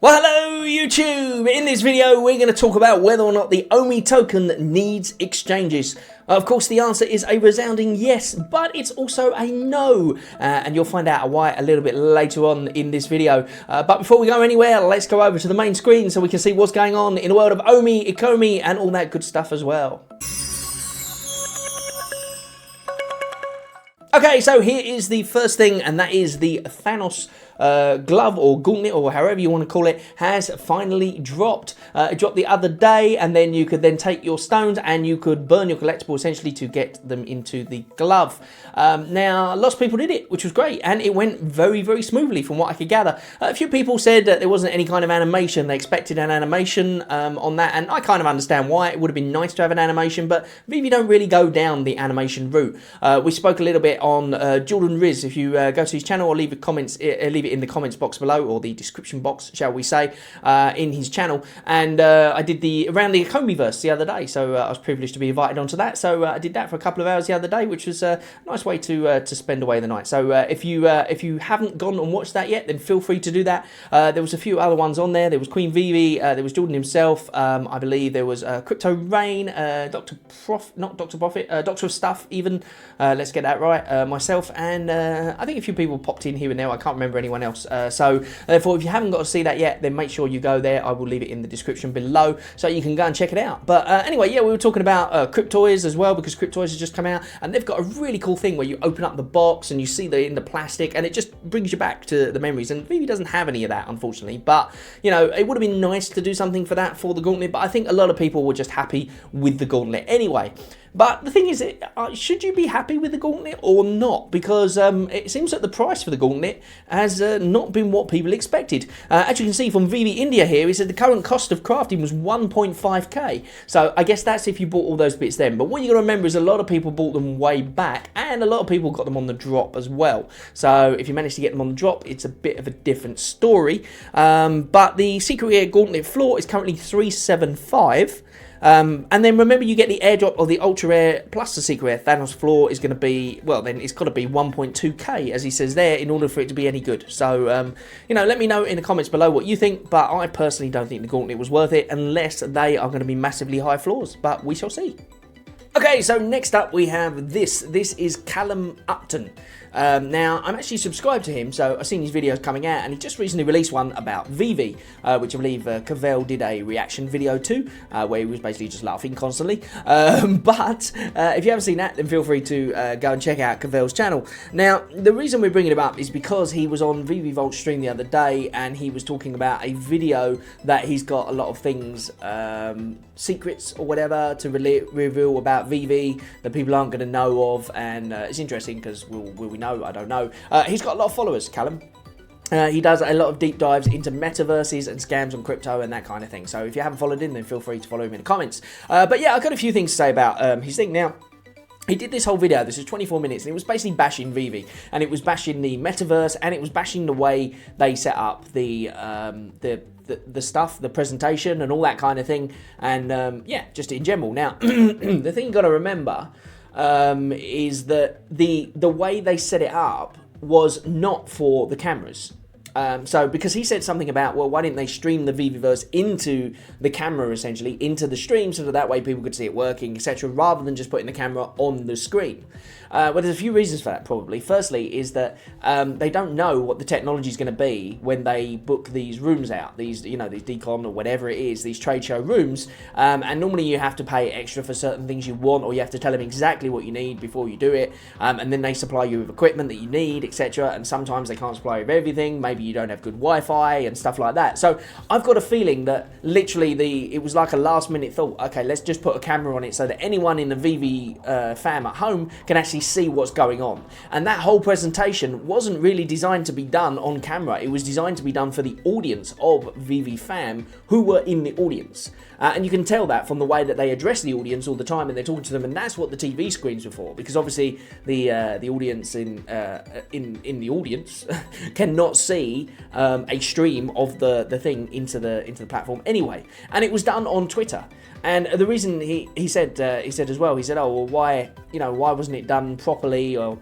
Well, hello YouTube! In this video we're going to talk about whether or not the Ecomi token needs exchanges. Of course the answer is a resounding yes, but it's also a no, and you'll find out why a little bit later on in this video. But before we go anywhere, let's go over to the main screen so we can see what's going on in the world of Ecomi and all that good stuff as well. Okay, so here is the first thing, and that is the Thanos glove or gauntlet or however you want to call it has finally dropped. It dropped the other day, and then you could then take your stones and you could burn your collectible essentially to get them into the glove. Now lots of people did it, which was great, and it went very smoothly from what I could gather. A few people said that there wasn't any kind of animation. They expected an animation on that, and I kind of understand why. It would have been nice to have an animation, but Veve don't really go down the animation route. We spoke a little bit on Jordan Riz. If you go to his channel or leave it in the comments box below, or the description box, shall we say, in his channel. And I did around the Ecomi Verse the other day, so I was privileged to be invited onto that. So I did that for a couple of hours the other day, which was a nice way to spend away the night. So if you haven't gone and watched that yet, then feel free to do that. There was a few other ones on there. There was Queen Veve, there was Jordan himself, I believe there was Crypto Rain, Doctor of Stuff even, let's get that right, myself, and I think a few people popped in here and there. I can't remember anyone else. So therefore, if you haven't got to see that yet, then make sure you go there. I will leave it in the description below so you can go and check it out. But anyway, yeah, we were talking about Cryptoys as well, because Cryptoys has just come out, and they've got a really cool thing where you open up the box and you see in the plastic, and it just brings you back to the memories. And Veve doesn't have any of that, unfortunately. But you know, it would have been nice to do something for that for the gauntlet. But I think a lot of people were just happy with the gauntlet anyway. But the thing is, should you be happy with the gauntlet or not? Because it seems that the price for the gauntlet has not been what people expected. As you can see from Veve India here, it said the current cost of crafting was 1.5k. So I guess that's if you bought all those bits then. But what you got to remember is a lot of people bought them way back, and a lot of people got them on the drop as well. So if you manage to get them on the drop, it's a bit of a different story. But the Secret Rare Gauntlet floor is currently 375. And then remember, you get the airdrop of the ultra rare plus the secret rare. Thanos floor is going to be, well, then it's got to be 1.2k, as he says there, in order for it to be any good. So you know, let me know in the comments below what you think, but I personally don't think the gauntlet was worth it unless they are going to be massively high floors, but we shall see. Okay, so next up we have this. This is Callum Upton. Now, I'm actually subscribed to him, so I've seen his videos coming out, and he just recently released one about Veve, which I believe Cavell did a reaction video to, where he was basically just laughing constantly. But if you haven't seen that, then feel free to go and check out Cavell's channel. Now, the reason we're bringing him up is because he was on Vevevolt's stream the other day, and he was talking about a video that he's got a lot of things, secrets or whatever, to reveal about Veve that people aren't going to know of, and it's interesting because will we know? I don't know. He's got a lot of followers, Callum. He does a lot of deep dives into metaverses and scams on crypto and that kind of thing. So if you haven't followed him, then feel free to follow him in the comments. But yeah, I've got a few things to say about his thing. Now, he did this whole video, this is 24 minutes, and it was basically bashing Veve, and it was bashing the metaverse, and it was bashing the way they set up the stuff, the presentation, and all that kind of thing, and yeah, just in general. Now, the thing you got to remember is that the way they set it up was not for the cameras. So because he said something about, well, why didn't they stream the Veveverse into the camera, essentially, into the stream, so that way people could see it working, etc., rather than just putting the camera on the screen. Well, there's a few reasons for that, probably. Firstly is that they don't know what the technology is going to be when they book these rooms out, these, you know, these decon or whatever it is, these trade show rooms, and normally you have to pay extra for certain things you want, or you have to tell them exactly what you need before you do it, and then they supply you with equipment that you need, etc., and sometimes they can't supply you with everything. Maybe you don't have good Wi-Fi and stuff like that. So I've got a feeling that literally it was like a last minute thought, okay, let's just put a camera on it so that anyone in the Veve fam at home can actually see what's going on. And that whole presentation wasn't really designed to be done on camera. It was designed to be done for the audience of Veve fam who were in the audience. And you can tell that from the way that they address the audience all the time, and they're talking to them, and that's what the TV screens were for, because obviously the audience in the audience cannot see a stream of the thing into the platform anyway. And it was done on Twitter. And the reason he said as well, he said, oh, well, why wasn't it done properly, or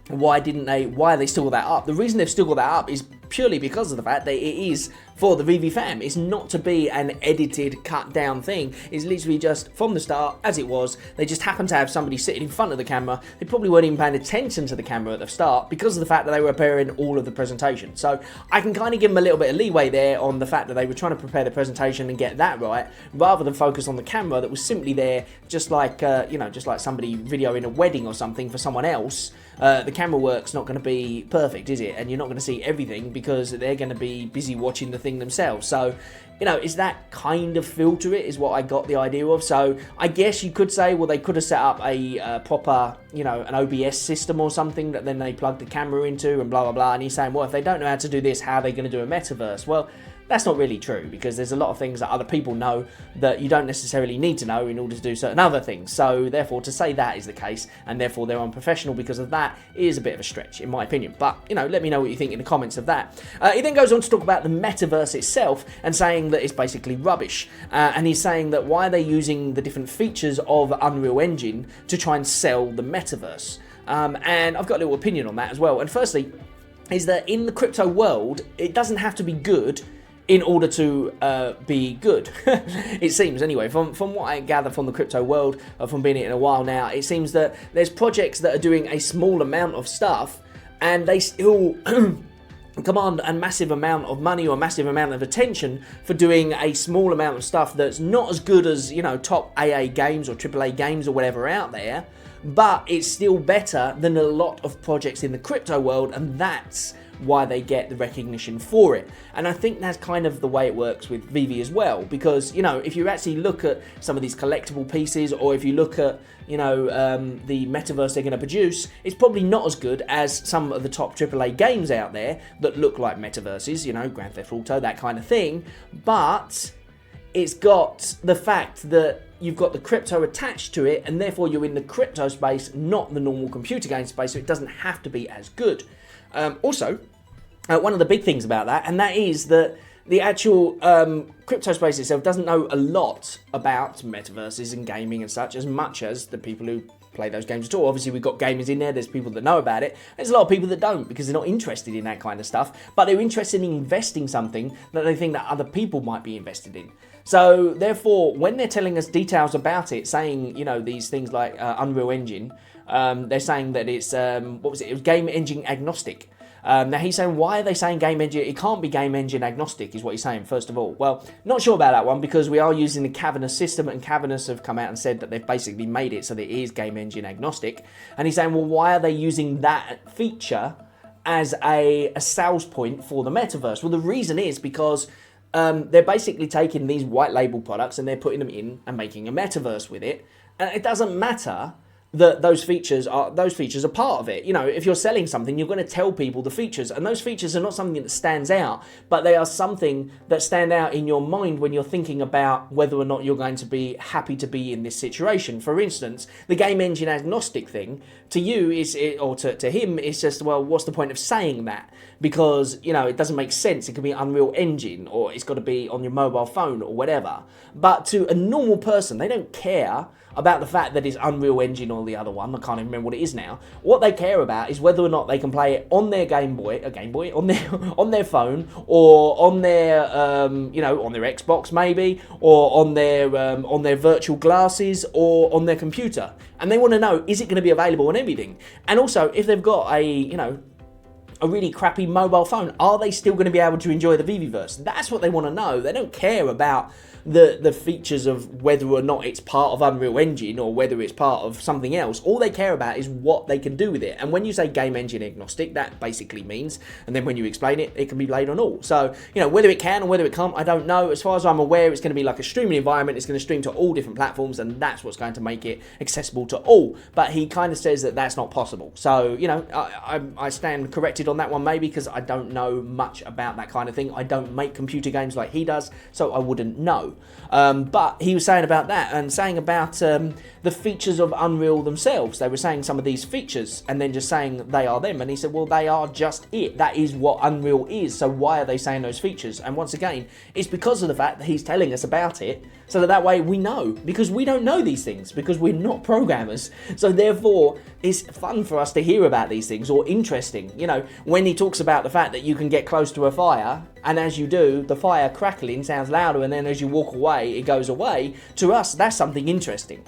why are they still got that up? The reason they've still got that up is purely because of the fact that it is for the VV fam. It's not to be an edited, cut down thing. It's literally just from the start as it was. They just happened to have somebody sitting in front of the camera. They probably weren't even paying attention to the camera at the start because of the fact that they were preparing all of the presentation. So I can kind of give them a little bit of leeway there on the fact that they were trying to prepare the presentation and get that right, rather than focus on the camera that was simply there just like, just like somebody videoing a wedding or something for someone else. The camera work's not going to be perfect, is it? And you're not going to see everything because they're going to be busy watching the thing themselves. So, is that kind of filter it is what I got the idea of. So I guess you could say, well, they could have set up a proper, an OBS system or something that then they plug the camera into and blah, blah, blah. And he's saying, well, if they don't know how to do this, how are they going to do a metaverse? Well, that's not really true, because there's a lot of things that other people know that you don't necessarily need to know in order to do certain other things. So therefore, to say that is the case, and therefore they're unprofessional because of that, is a bit of a stretch, in my opinion. But, let me know what you think in the comments of that. He then goes on to talk about the metaverse itself and saying that it's basically rubbish. And he's saying that why are they using the different features of Unreal Engine to try and sell the metaverse? And I've got a little opinion on that as well. And firstly, is that in the crypto world, it doesn't have to be good in order to be good. It seems, anyway, from what I gather from the crypto world, from being in it a while now, it seems that there's projects that are doing a small amount of stuff and they still command a massive amount of money or a massive amount of attention for doing a small amount of stuff that's not as good as, top AA games or AAA games or whatever out there, but it's still better than a lot of projects in the crypto world, and that's why they get the recognition for it. And I think that's kind of the way it works with Veve as well, because if you actually look at some of these collectible pieces, or if you look at the metaverse they're going to produce, it's probably not as good as some of the top AAA games out there that look like metaverses, Grand Theft Auto, that kind of thing. But it's got the fact that you've got the crypto attached to it, and therefore you're in the crypto space, not the normal computer game space, so it doesn't have to be as good. Also, one of the big things about that, and that is that the actual crypto space itself doesn't know a lot about metaverses and gaming and such, as much as the people who play those games at all. Obviously, we've got gamers in there, there's people that know about it. There's a lot of people that don't, because they're not interested in that kind of stuff, but they're interested in investing something that they think that other people might be invested in. So, therefore, when they're telling us details about it, saying, these things like Unreal Engine, they're saying that it's, it was game engine agnostic. Now he's saying, why are they saying game engine? It can't be game engine agnostic, is what he's saying, first of all. Well, not sure about that one, because we are using the Cavernous system, and Cavernous have come out and said that they've basically made it so that it is game engine agnostic. And he's saying, well, why are they using that feature as a sales point for the metaverse? Well, the reason is because they're basically taking these white label products and they're putting them in and making a metaverse with it. And it doesn't matter that those features are part of it. If you're selling something, you're going to tell people the features, and those features are not something that stands out, but they are something that stand out in your mind when you're thinking about whether or not you're going to be happy to be in this situation. For instance, the game engine agnostic thing to you to him is just, well, what's the point of saying that? Because it doesn't make sense. It could be Unreal Engine, or it's got to be on your mobile phone or whatever. But to a normal person, they don't care about the fact that it's Unreal Engine or the other one. I can't even remember what it is now. What they care about is whether or not they can play it on their Game Boy, on their phone, or on their on their Xbox maybe, or on their virtual glasses, or on their computer. And they want to know, is it going to be available on everything? And also, if they've got a really crappy mobile phone, are they still going to be able to enjoy the Veveverse? That's what they want to know. They don't care about the features of whether or not it's part of Unreal Engine or whether it's part of something else. All they care about is what they can do with it. And when you say game engine agnostic, that basically means, and then when you explain it, it can be played on all. So, whether it can or whether it can't, I don't know. As far as I'm aware, it's going to be like a streaming environment. It's going to stream to all different platforms, and that's what's going to make it accessible to all. But he kind of says that that's not possible. So, I stand corrected on that one maybe, because I don't know much about that kind of thing. I don't make computer games like he does, so I wouldn't know. But he was saying about that, and saying about the features of Unreal themselves. They were saying some of these features and then just saying they are them. And he said, well, they are just it. That is what Unreal is. So why are they saying those features? And once again, it's because of the fact that he's telling us about it, so that way we know, because we don't know these things, because we're not programmers. So therefore, it's fun for us to hear about these things, or interesting. when he talks about the fact that you can get close to a fire, and as you do, the fire crackling sounds louder, and then as you walk away, it goes away. To us, that's something interesting.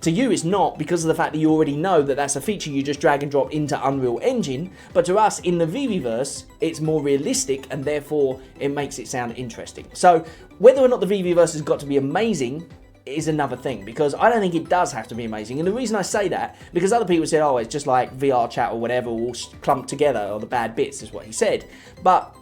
To you, it's not, because of the fact that you already know that that's a feature you just drag and drop into Unreal Engine. But to us, in the Veveverse, it's more realistic, and therefore it makes it sound interesting. So whether or not the Veveverse has got to be amazing is another thing, because I don't think it does have to be amazing. And the reason I say that, because other people said, oh, it's just like VR chat or whatever, all clumped together, or the bad bits, is what he said. But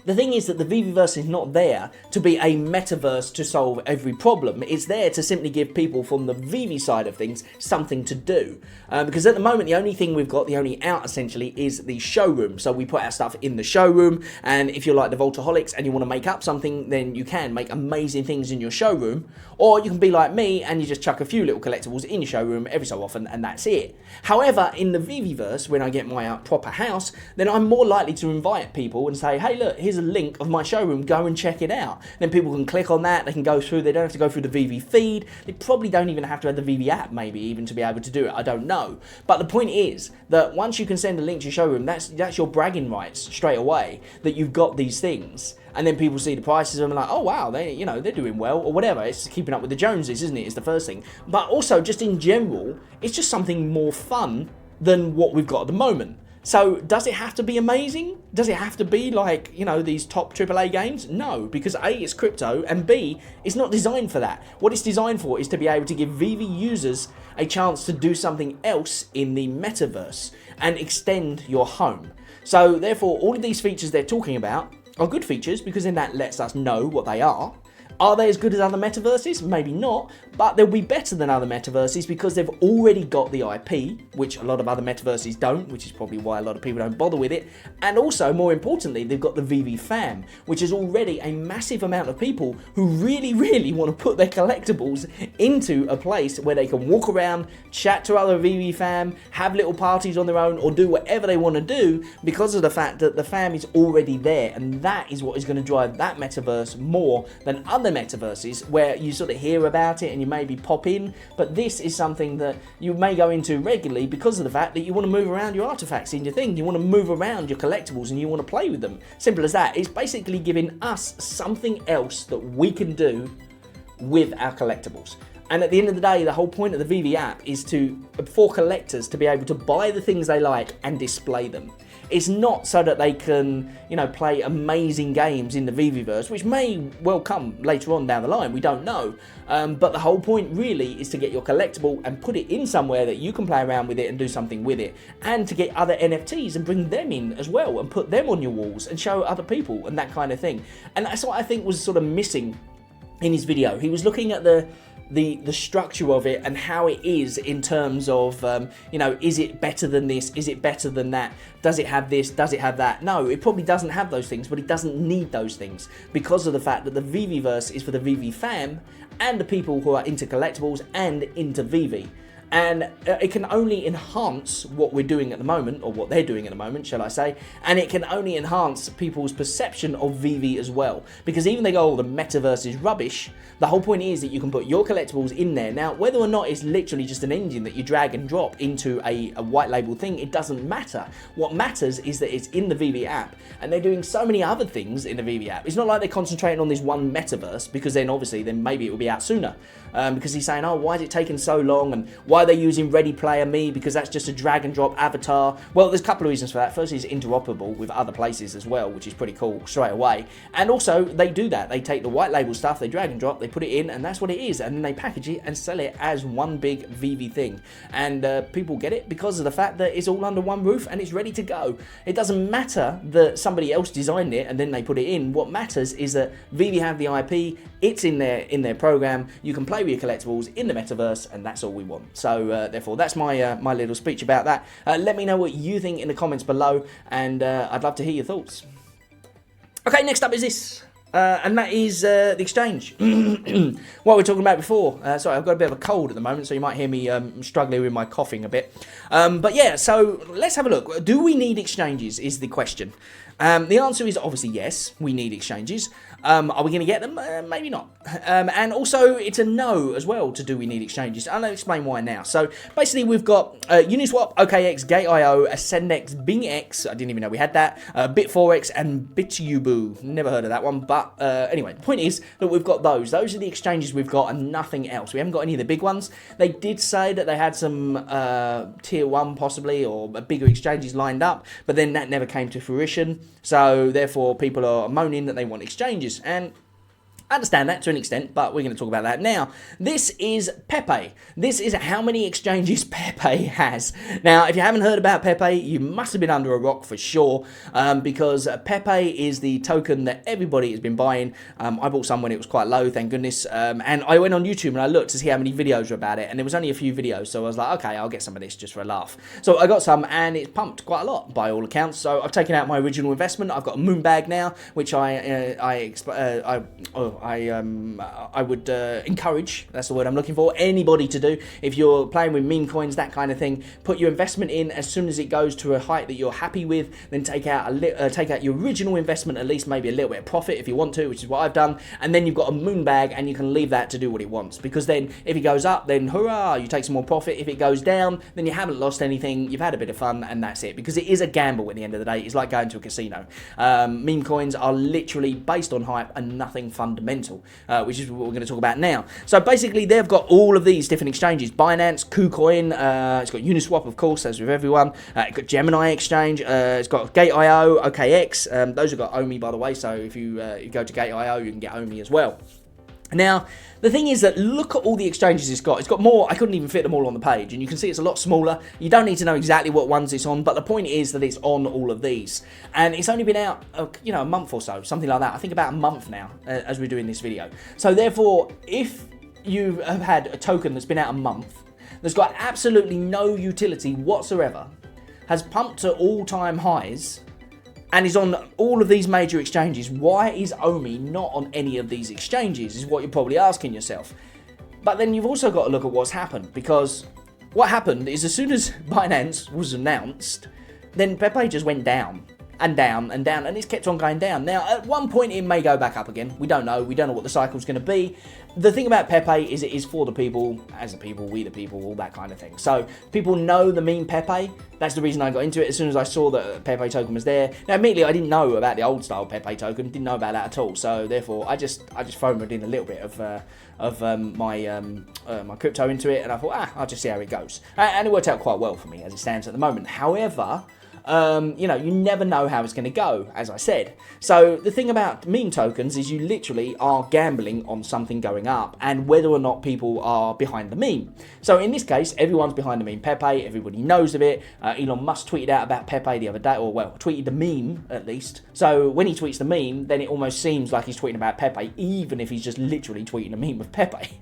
the thing is that the Veveverse is not there to be a metaverse to solve every problem. It's there to simply give people from the Veve side of things something to do. Because at the moment, the only thing we've got, the only out essentially, is the showroom. So we put our stuff in the showroom, and if you're like the Voltaholics and you want to make up something, then you can make amazing things in your showroom. Or you can be like me and you just chuck a few little collectibles in your showroom every so often, and that's it. However, in the Veveverse, when I get my proper house, then I'm more likely to invite people and say, hey, look, here's a link of my showroom, go and check it out. Then people can click on that, they can go through, they don't have to go through the Veve feed, they probably don't even have to have the Veve app maybe even to be able to do it, I don't know. But the point is that once you can send a link to your showroom, that's your bragging rights straight away, that you've got these things. And then people see the prices and they're like, oh wow, they're doing well, or whatever. It's keeping up with the Joneses, isn't it? It's the first thing. But also, just in general, it's just something more fun than what we've got at the moment. So does it have to be amazing? Does it have to be like, these top AAA games? No, because A, it's crypto, and B, it's not designed for that. What it's designed for is to be able to give Veve users a chance to do something else in the metaverse and extend your home. So therefore, all of these features they're talking about are good features, because then that lets us know what they are. Are they as good as other metaverses? Maybe not, but they'll be better than other metaverses because they've already got the IP, which a lot of other metaverses don't, which is probably why a lot of people don't bother with it. And also, more importantly, they've got the Veve fam, which is already a massive amount of people who really, really want to put their collectibles into a place where they can walk around, chat to other Veve fam, have little parties on their own, or do whatever they want to do, because of the fact that the fam is already there. And that is what is going to drive that metaverse more than other metaverses, where you sort of hear about it and you maybe pop in, but this is something that you may go into regularly because of the fact that you want to move around your artifacts in your thing, you want to move around your collectibles and you want to play with them. Simple as that. It's basically giving us something else that we can do with our collectibles. And at the end of the day, the whole point of the Veve app is for collectors to be able to buy the things they like and display them. It's not so that they can, play amazing games in the Veveverse, which may well come later on down the line, we don't know. But the whole point really is to get your collectible and put it in somewhere that you can play around with it and do something with it. And to get other NFTs and bring them in as well and put them on your walls and show other people and that kind of thing. And that's what I think was sort of missing in his video. He was looking at the structure of it and how it is in terms of, is it better than this? Is it better than that? Does it have this? Does it have that? No, it probably doesn't have those things, but it doesn't need those things because of the fact that the Veveverse is for the Veve fam and the people who are into collectibles and into Veve. And it can only enhance what we're doing at the moment, or what they're doing at the moment, shall I say, and it can only enhance people's perception of Veve as well. Because even they go, oh, the metaverse is rubbish, the whole point is that you can put your collectibles in there. Now, whether or not it's literally just an engine that you drag and drop into a white label thing, it doesn't matter. What matters is that it's in the Veve app, and they're doing so many other things in the Veve app. It's not like they're concentrating on this one metaverse, because then obviously, then maybe it will be out sooner. Because he's saying, oh, why is it taking so long, and why are they using Ready Player Me, because that's just a drag and drop avatar. Well, there's a couple of reasons for that. First, it's interoperable with other places as well, which is pretty cool straight away. And also, they do that. They take the white label stuff, they drag and drop, they put it in, and that's what it is. And then they package it and sell it as one big Veve thing. And people get it because of the fact that it's all under one roof and it's ready to go. It doesn't matter that somebody else designed it and then they put it in. What matters is that Veve have the IP, it's in their program, you can play with your collectibles in the metaverse, and that's all we want. So therefore, that's my my little speech about that. Let me know what you think in the comments below, and I'd love to hear your thoughts. Okay, next up is this. And that is the exchange. What we were talking about before. Sorry, I've got a bit of a cold at the moment, so you might hear me struggling with my coughing a bit. But yeah, so let's have a look. Do we need exchanges is the question. The answer is obviously yes, we need exchanges. Are we going to get them? Maybe not. And also, it's a no as well to do we need exchanges. I'll explain why now. So basically, we've got Uniswap, OKX, Gate.io, Ascendex, BingX, I didn't even know we had that, Bit4x, and Bitubu. Never heard of that one, but anyway, the point is that we've got those. Those are the exchanges we've got and nothing else. We haven't got any of the big ones. They did say that they had some tier 1 possibly, or bigger exchanges lined up, but then that never came to fruition. So therefore, people are moaning that they want exchanges. And I understand that to an extent, but we're going to talk about that now. This is Pepe. This is how many exchanges Pepe has. Now, if you haven't heard about Pepe, you must have been under a rock for sure, because Pepe is the token that everybody has been buying. I bought some when it was quite low, thank goodness, and I went on YouTube and I looked to see how many videos were about it, and there was only a few videos, so I was like, okay, I'll get some of this just for a laugh. So I got some, and it's pumped quite a lot by all accounts. So I've taken out my original investment. I've got a moon bag now, which I would encourage, that's the word I'm looking for, anybody to do. If you're playing with meme coins, that kind of thing, put your investment in. As soon as it goes to a height that you're happy with, then take out your original investment, at least maybe a little bit of profit if you want to, which is what I've done, and then you've got a moon bag and you can leave that to do what it wants, because then if it goes up, then hurrah, you take some more profit. If it goes down, then you haven't lost anything, you've had a bit of fun, and that's it, because it is a gamble at the end of the day. It's like going to a casino. Meme coins are literally based on hype and nothing fundamental. Which is what we're going to talk about now. So basically, they've got all of these different exchanges: Binance, KuCoin, it's got Uniswap, of course, as with everyone. It's got Gemini Exchange, it's got Gate.io, OKX. Those have got Omi, by the way. So if you go to Gate.io, you can get Omi as well. Now, the thing is that look at all the exchanges it's got. It's got more. I couldn't even fit them all on the page, and you can see it's a lot smaller. You don't need to know exactly what ones it's on, but the point is that it's on all of these. And it's only been out, a month or so, something like that. I think about a month now, as we're doing this video. So therefore, if you have had a token that's been out a month, that's got absolutely no utility whatsoever, has pumped to all-time highs, and is on all of these major exchanges, why is Omi not on any of these exchanges, is what you're probably asking yourself. But then you've also got to look at what's happened, because what happened is as soon as Binance was announced, then Pepe just went down and down and down, and it's kept on going down. Now, at one point it may go back up again. We don't know. We don't know what the cycle's going to be. The thing about Pepe is it is for the people, as the people, we the people, all that kind of thing. So people know the meme Pepe. That's the reason I got into it. As soon as I saw that Pepe token was there. Now, immediately I didn't know about the old style Pepe token. Didn't know about that at all. So therefore, I just FOMO'd in a little bit of my crypto into it, and I thought, I'll just see how it goes. And it worked out quite well for me as it stands at the moment. However, you never know how it's going to go, as I said. So the thing about meme tokens is you literally are gambling on something going up and whether or not people are behind the meme. So in this case, everyone's behind the meme Pepe. Everybody knows of it. Elon Musk tweeted out about Pepe the other day, or well, tweeted the meme at least. So when he tweets the meme, then it almost seems like he's tweeting about Pepe, even if he's just literally tweeting a meme of Pepe.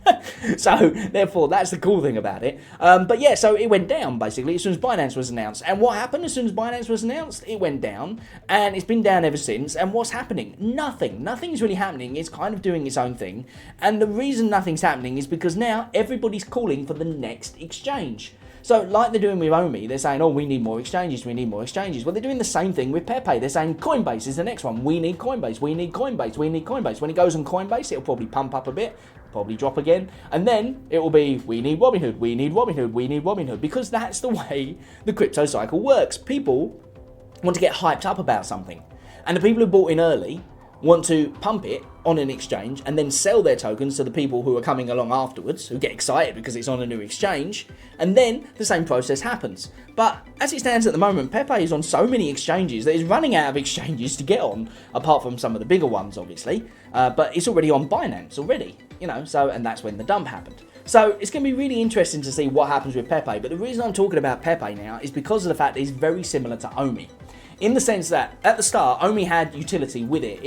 So therefore, that's the cool thing about it. But yeah, so it went down basically as soon as Binance was announced. And what happened as soon as Binance was announced? It went down, and it's been down ever since. And what's happening? Nothing's really happening. It's kind of doing its own thing, and the reason nothing's happening is because now everybody's calling for the next exchange. So like they're doing with Omi, they're saying, oh, we need more exchanges, we need more exchanges. Well, they're doing the same thing with Pepe. They're saying Coinbase is the next one. We need Coinbase, we need Coinbase, we need Coinbase. When it goes on Coinbase, it'll probably pump up a bit, probably drop again, and then it will be, we need Robinhood, we need Robinhood, we need Robinhood, because that's the way the crypto cycle works. People want to get hyped up about something, and the people who bought in early want to pump it on an exchange and then sell their tokens to the people who are coming along afterwards, who get excited because it's on a new exchange, and then the same process happens. But as it stands at the moment, Pepe is on so many exchanges that it's running out of exchanges to get on, apart from some of the bigger ones, obviously. But it's already on Binance already, so, and that's when the dump happened. So it's going to be really interesting to see what happens with Pepe. But the reason I'm talking about Pepe now is because of the fact that it's very similar to Omi. In the sense that at the start, Omi had utility with it.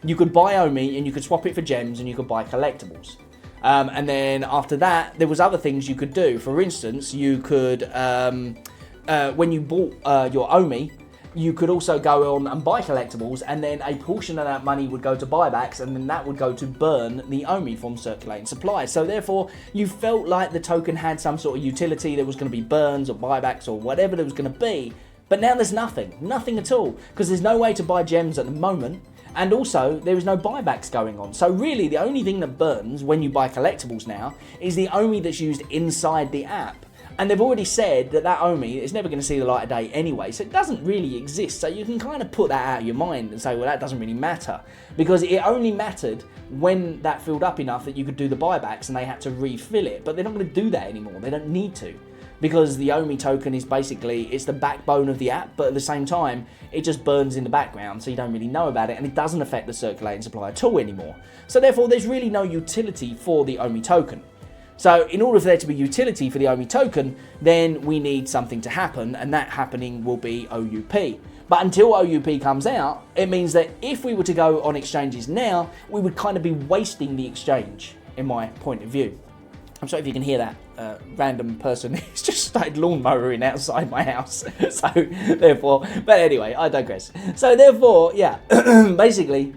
You could buy Omi and you could swap it for gems and you could buy collectibles. And then after that, there was other things you could do. For instance, you could, when you bought your Omi, you could also go on and buy collectibles, and then a portion of that money would go to buybacks, and then that would go to burn the Omi from circulating supply. So therefore, you felt like the token had some sort of utility. There was going to be burns or buybacks or whatever there was going to be. But now there's nothing at all, because there's no way to buy gems at the moment, and also there is no buybacks going on. So really the only thing that burns when you buy collectibles now is the OMI that's used inside the app. And they've already said that that OMI is never going to see the light of day anyway, so it doesn't really exist. So you can kind of put that out of your mind and say, well, that doesn't really matter, because it only mattered when that filled up enough that you could do the buybacks and they had to refill it. But they're not going to do that anymore. They don't need to, because the OMI token is basically, it's the backbone of the app, but at the same time, it just burns in the background, so you don't really know about it, and it doesn't affect the circulating supply at all anymore. So therefore, there's really no utility for the OMI token. So in order for there to be utility for the OMI token, then we need something to happen, and that happening will be OUP. But until OUP comes out, it means that if we were to go on exchanges now, we would kind of be wasting the exchange, in my point of view. I'm sorry if you can hear that random person who's just started lawnmowering outside my house. So therefore, but anyway, I digress. So therefore, yeah, basically,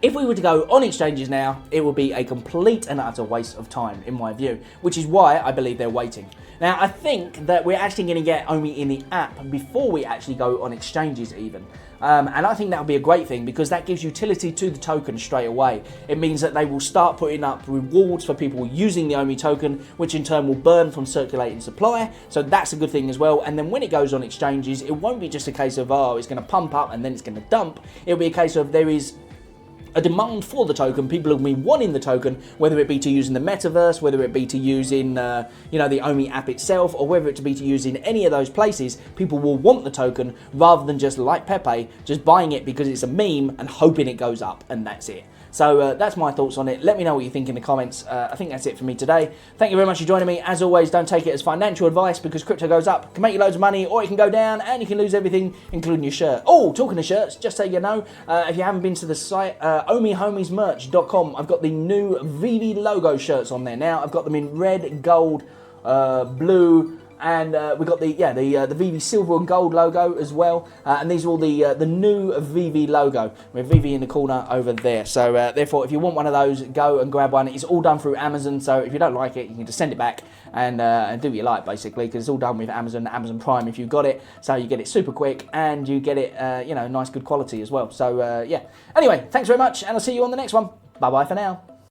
if we were to go on exchanges now, it would be a complete and utter waste of time, in my view, which is why I believe they're waiting. Now, I think that we're actually going to get OMI in the app before we actually go on exchanges even. And I think that would be a great thing, because that gives utility to the token straight away. It means that they will start putting up rewards for people using the OMI token, which in turn will burn from circulating supply. So that's a good thing as well. And then when it goes on exchanges, it won't be just a case of, oh, it's going to pump up and then it's going to dump. It'll be a case of there is a demand for the token. People will be wanting the token, whether it be to use in the metaverse, whether it be to use in you know, the OMI app itself, or whether it to be to use in any of those places. People will want the token rather than just, like Pepe, just buying it because it's a meme and hoping it goes up, and that's it. So that's my thoughts on it. Let me know what you think in the comments. I think that's it for me today. Thank you very much for joining me. As always, don't take it as financial advice, because crypto goes up, it can make you loads of money, or it can go down, and you can lose everything, including your shirt. Oh, talking of shirts, just so you know, if you haven't been to the site, omihomiesmerch.com, I've got the new Veve logo shirts on there now. I've got them in red, gold, blue, and we've got the Veve silver and gold logo as well, and these are all the new Veve logo with Veve in the corner over there. So therefore, if you want one of those, go and grab one. It's all done through Amazon, so if you don't like it, you can just send it back and do what you like, basically, because it's all done with Amazon Prime if you've got it. So you get it super quick, and you get it you know, nice good quality as well. So yeah, anyway, thanks very much, and I'll see you on the next one. Bye bye for now.